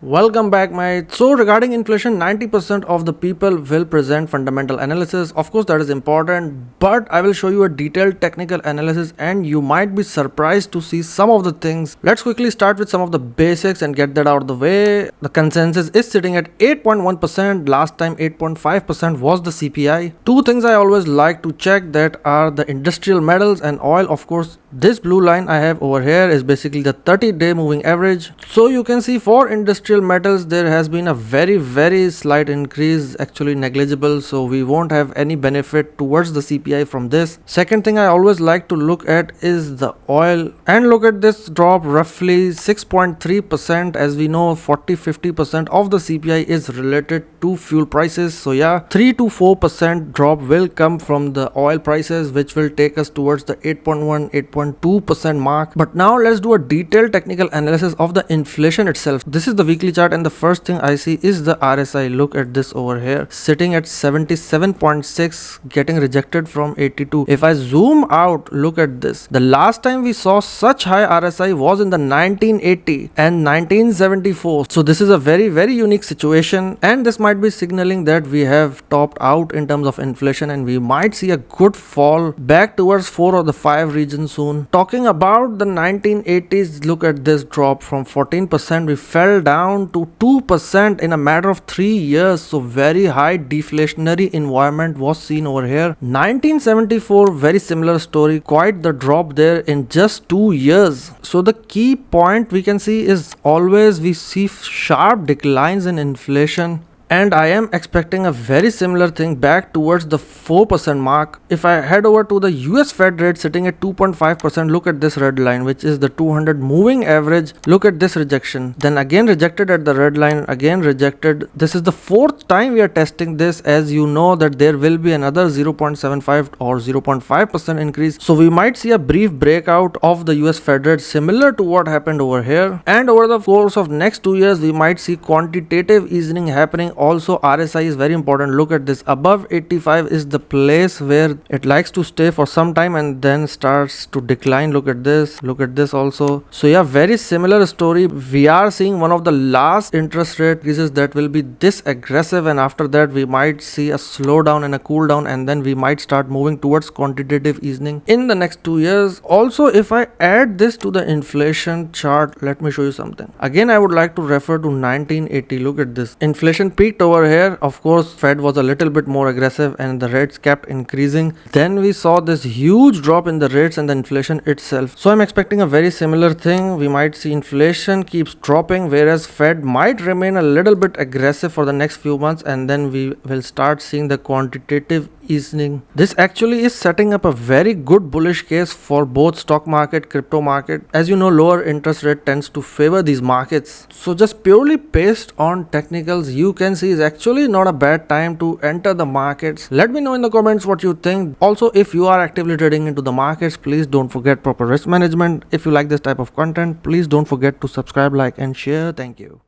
Welcome back, mate. So regarding inflation, 90% of the people will present fundamental analysis. Of course, that is important, but I will show you a detailed technical analysis and you might be surprised to see some of the things. Let's quickly start with some of the basics and get that out of the way. The consensus is sitting at 8.1%. Last time 8.5% was the CPI. Two things I always like to check that are the industrial metals and oil. Of course, this blue line I have over here is basically the 30-day moving average. So you can see for industrial metals there has been a very slight increase, actually negligible, so we won't have any benefit towards the CPI from this. Second thing I always like to look at is the oil, and look at this drop, roughly 6.3%. as we know 40-50% of the CPI is related to fuel prices, so yeah, 3 to 4% drop will come from the oil prices, which will take us towards the 8.1-8.2% mark. But now let's do a detailed technical analysis of the inflation itself. This is the weekly chart, and the first thing I see is the RSI. Look at this over here, sitting at 77.6, getting rejected from 82. If I zoom out, look at this. The last time we saw such high RSI was in the 1980 and 1974. So this is a very unique situation, and this might be signaling that we have topped out in terms of inflation and we might see a good fall back towards 4 or the 5 regions soon. Talking about the 1980s, look at this drop from 14%. We fell down to 2% in a matter of 3 years. So very high deflationary environment was seen over here. 1974, very similar story, quite the drop there in just 2 years. So the key point we can see is always we see sharp declines in inflation, and I am expecting a very similar thing back towards the 4% mark. If I head over to the US Fed rate sitting at 2.5%, look at this red line, which is the 200 moving average. Look at this rejection. Then again rejected at the red line, again rejected. This is the 4th time we are testing this. As you know that there will be another 0.75 or 0.5% increase. So we might see a brief breakout of the US Fed rate similar to what happened over here. And over the course of next 2 years, we might see quantitative easing happening. Also, RSI is very important. Look at this, above 85 is the place where it likes to stay for some time and then starts to decline. Look at this also. So yeah, very similar story. We are seeing one of the last interest rate increases that will be this aggressive, and after that we might see a slowdown and a cool down, and then we might start moving towards quantitative easing in the next 2 years. Also, if I add this to the inflation chart, let me show you something. Again, I would like to refer to 1980. Look at this. Inflation peaked over here. Of course, Fed was a little bit more aggressive and the rates kept increasing. Then we saw this huge drop in the rates and the inflation itself. So I'm expecting a very similar thing. We might see inflation keeps dropping, whereas Fed might remain a little bit aggressive for the next few months, and then we will start seeing the quantitative easing. This actually is setting up a very good bullish case for both stock market, crypto market. As you know, lower interest rate tends to favor these markets. So just purely based on technicals, you can see is actually not a bad time to enter the markets. Let me know in the comments what you think. Also, if you are actively trading into the markets, please don't forget proper risk management. If you like this type of content, please don't forget to subscribe, like and share. Thank you.